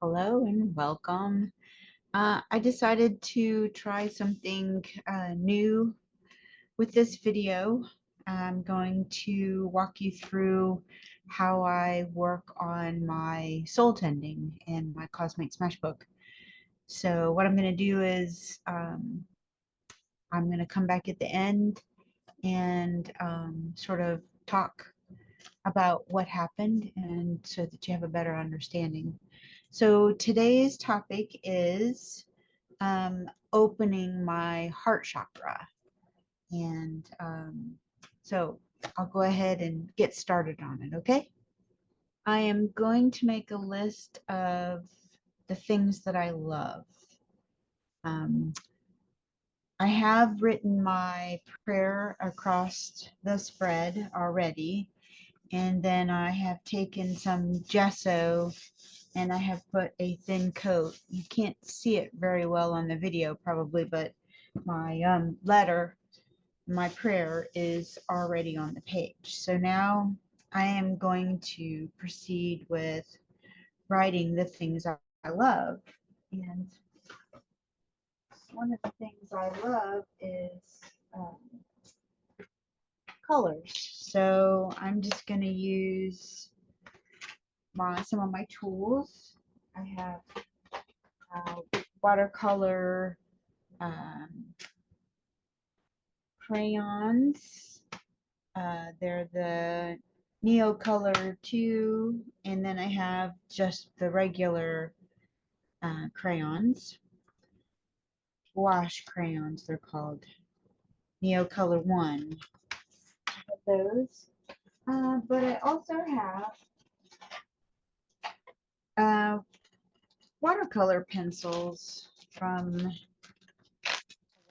Hello and welcome. I decided to try something new with this video. I'm going to walk you through how I work on my soul tending in my Cosmic Smash book. So what I'm going to do is I'm going to come back at the end and sort of talk about what happened and so that you have a better understanding. So today's topic is opening my heart chakra. And so I'll go ahead and get started on it, okay? I am going to make a list of the things that I love. Um, I have written my prayer across the spread already, and then I have taken some gesso and I have put a thin coat. You can't see it very well on the video probably, but my letter, my prayer is already on the page. So now I am going to proceed with writing the things I love. And one of the things I love is um, colors. So I'm just going to use some of my tools. I have watercolor crayons. They're the Neocolor 2, and then I have just the regular crayons, wash crayons they're called, Neocolor 1 of those. But I also have uh, watercolor pencils from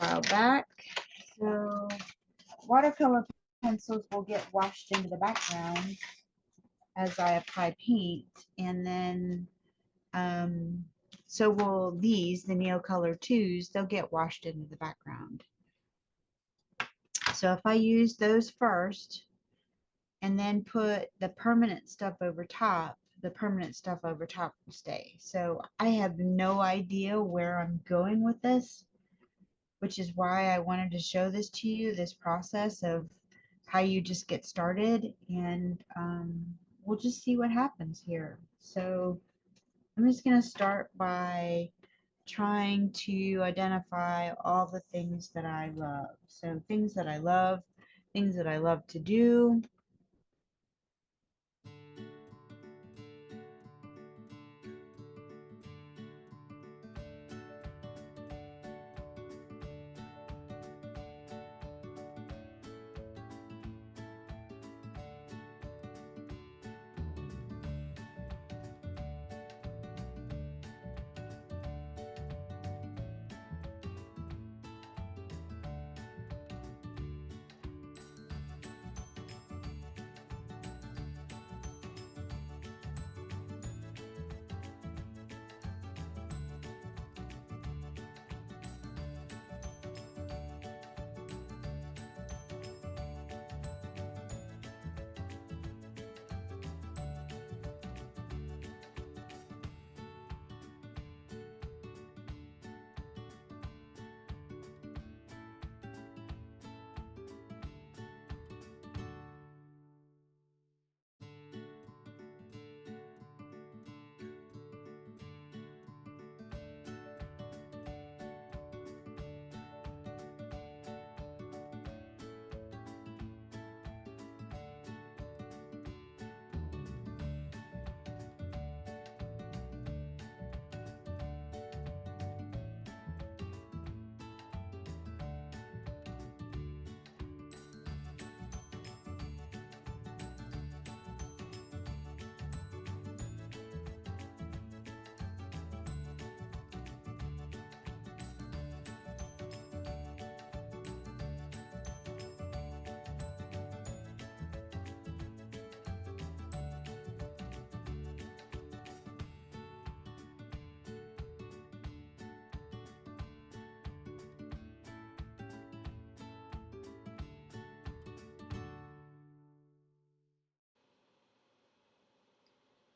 a while back. So watercolor pencils will get washed into the background as I apply paint, and then so will these, the Neocolor 2s, they'll get washed into the background. So if I use those first and then put the permanent stuff over top, the permanent stuff over top will stay. So I have no idea where I'm going with this, which is why I wanted to show this to you, this process of how you just get started, and we'll just see what happens here. So I'm just going to start by trying to identify all the things that I love. So things that I love, things that I love to do.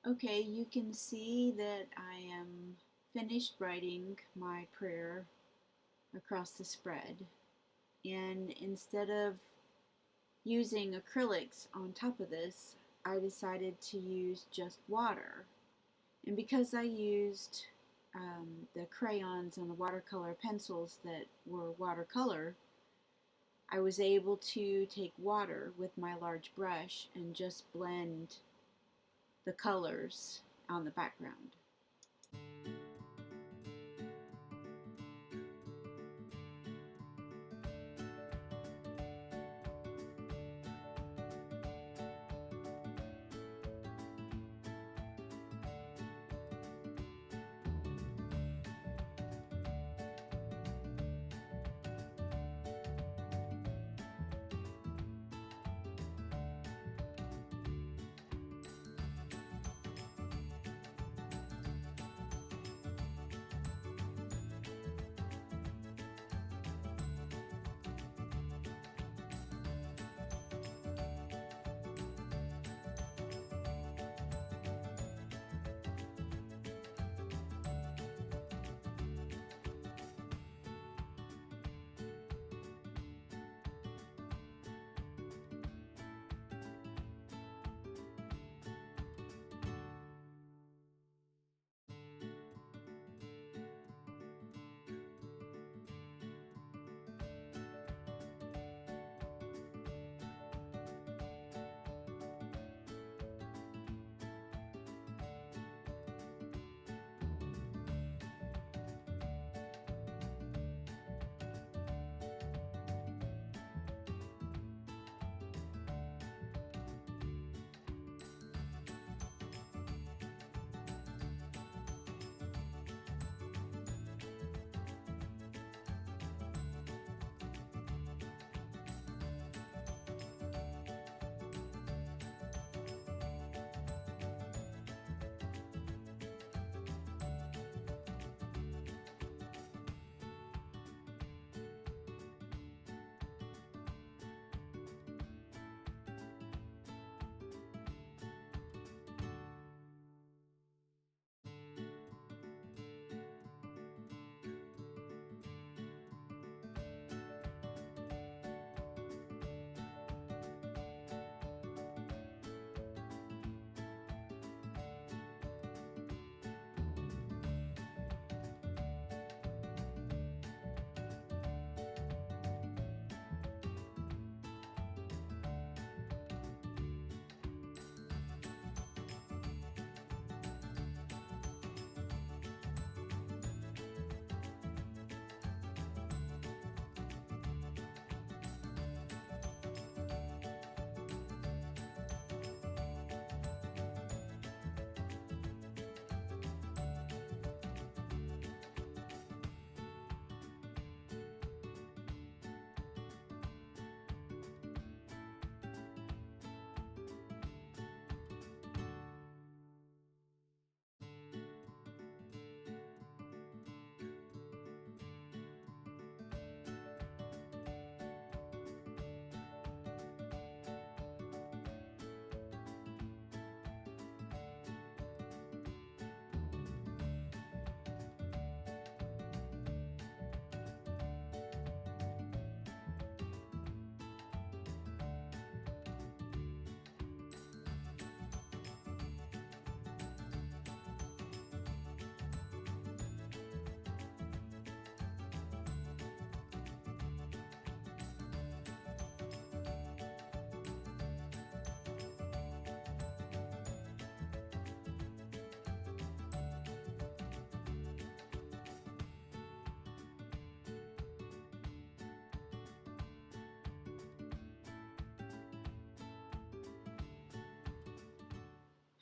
Okay, you can see that I am finished writing my prayer across the spread. And instead of using acrylics on top of this, I decided to use just water. And because I used the crayons and the watercolor pencils that were watercolor, I was able to take water with my large brush and just blend the colors on the background.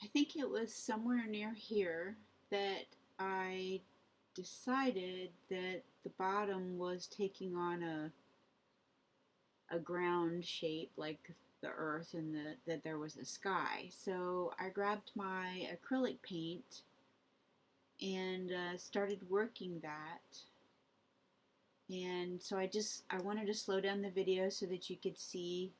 I think it was somewhere near here that I decided that the bottom was taking on a ground shape like the earth and that there was a sky. So I grabbed my acrylic paint and started working that. And so I wanted to slow down the video so that you could see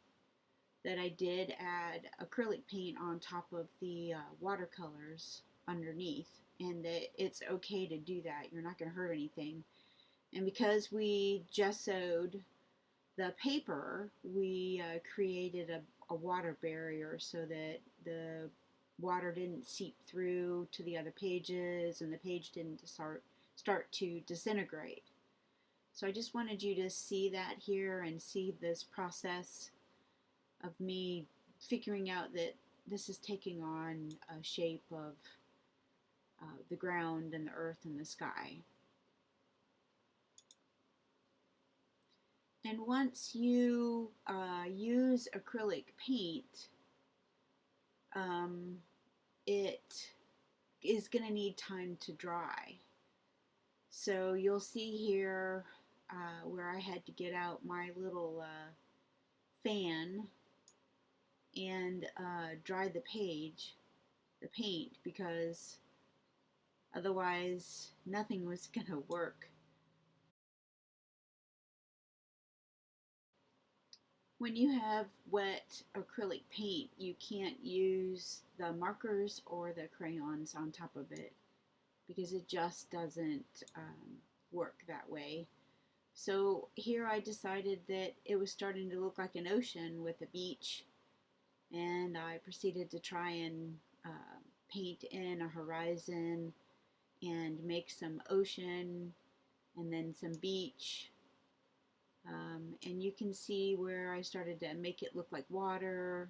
that I did add acrylic paint on top of the watercolors underneath, and that it's okay to do that. You're not going to hurt anything. And because we gessoed the paper, we created a water barrier so that the water didn't seep through to the other pages and the page didn't start to disintegrate. So I just wanted you to see that here and see this process of me figuring out that this is taking on a shape of the ground and the earth and the sky. And once you use acrylic paint, it is going to need time to dry. So you'll see here where I had to get out my little fan and dry the paint, because otherwise nothing was going to work. When you have wet acrylic paint, you can't use the markers or the crayons on top of it because it just doesn't work that way. So here I decided that it was starting to look like an ocean with a beach, and I proceeded to try and paint in a horizon and make some ocean and then some beach. And you can see where I started to make it look like water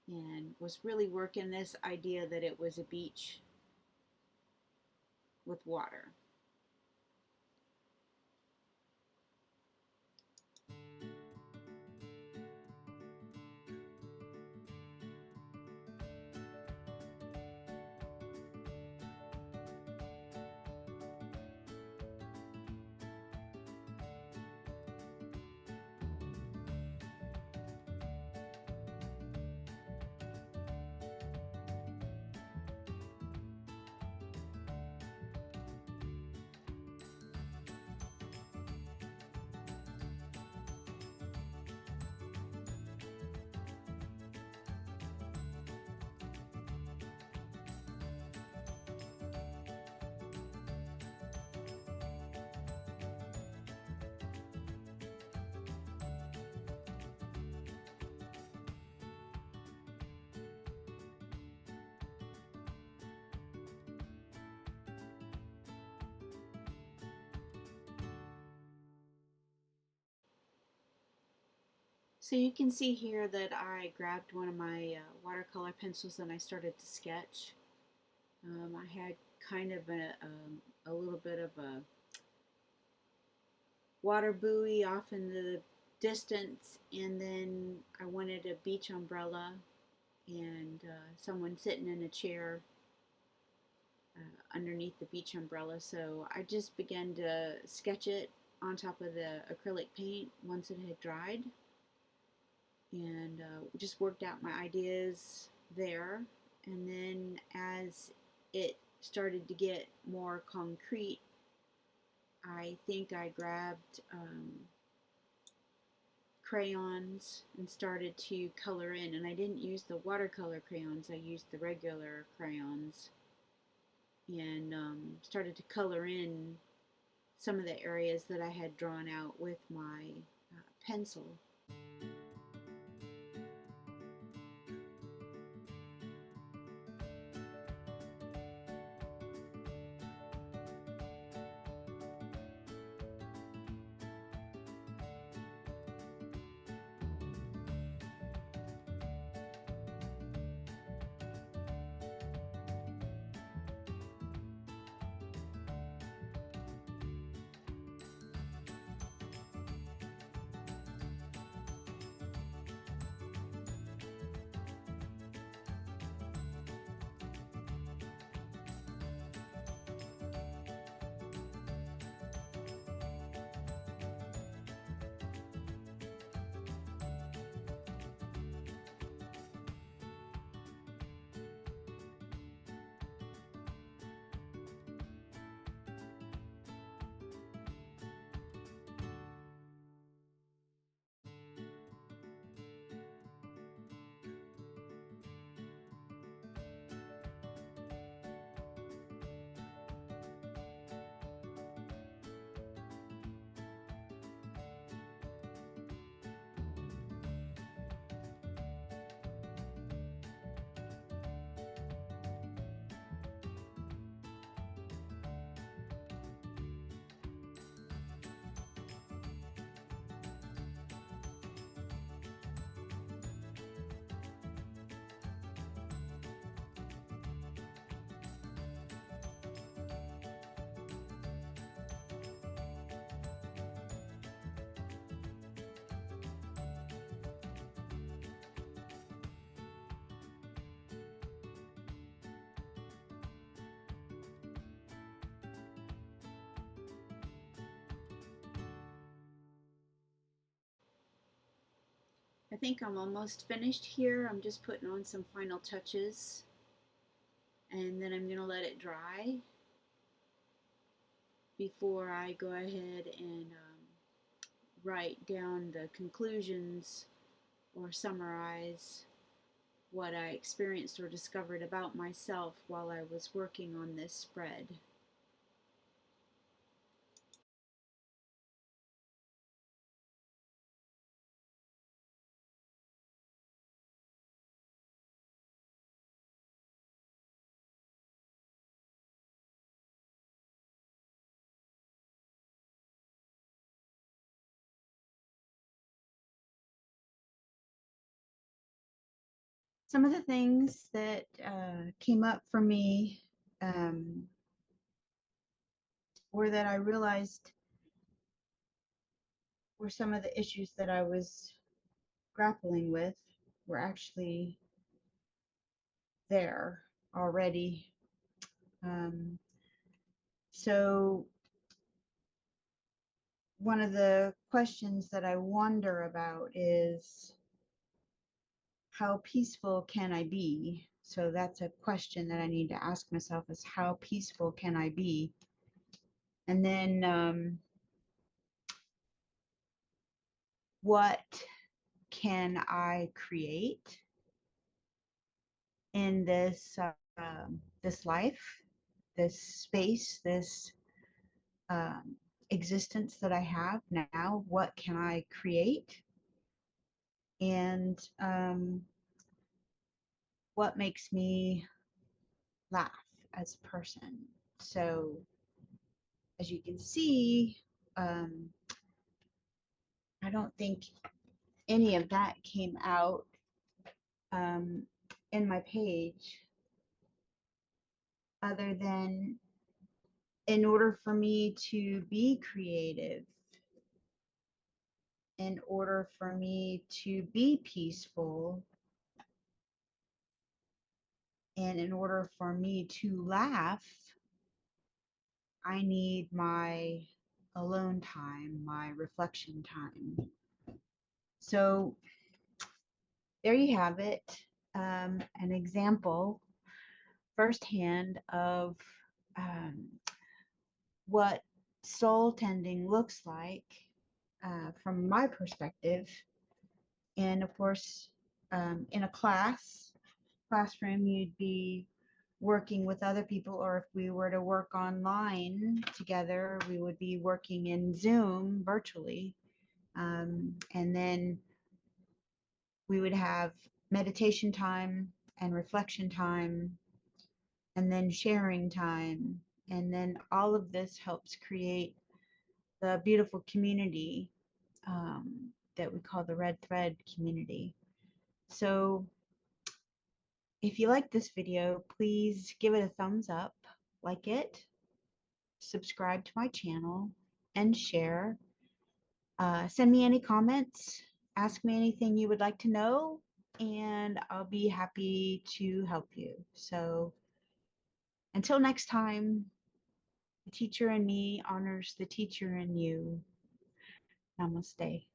and was really working this idea that it was a beach with water. So you can see here that I grabbed one of my watercolor pencils and I started to sketch. I had kind of a little bit of a water buoy off in the distance, and then I wanted a beach umbrella and someone sitting in a chair underneath the beach umbrella. So I just began to sketch it on top of the acrylic paint once it had dried, and just worked out my ideas there. And then as it started to get more concrete, I think I grabbed crayons and started to color in. And I didn't use the watercolor crayons, I used the regular crayons, and started to color in some of the areas that I had drawn out with my pencil. I think I'm almost finished here. I'm just putting on some final touches and then I'm going to let it dry before I go ahead and write down the conclusions or summarize what I experienced or discovered about myself while I was working on this spread. Some of the things that came up for me were that I realized were some of the issues that I was grappling with were actually there already. So one of the questions that I wonder about is, how peaceful can I be? So that's a question that I need to ask myself, is how peaceful can I be? And then what can I create in this life, this space, this existence that I have now? What can I create? And what makes me laugh as a person? So as you can see, um, I don't think any of that came out um, in my page, other than, in order for me to be creative, in order for me to be peaceful, and in order for me to laugh, I need my alone time, my reflection time. So there you have it, an example firsthand of um, what soul tending looks like from my perspective. And of course, in a classroom, you'd be working with other people, or if we were to work online together, we would be working in Zoom virtually. And then we would have meditation time and reflection time, and then sharing time. And then all of this helps create the beautiful community that we call the Red Thread community. So if you like this video, please give it a thumbs up, like it, subscribe to my channel, and share. Send me any comments, ask me anything you would like to know, and I'll be happy to help you. So until next time, the teacher in me honors the teacher in you. Namaste.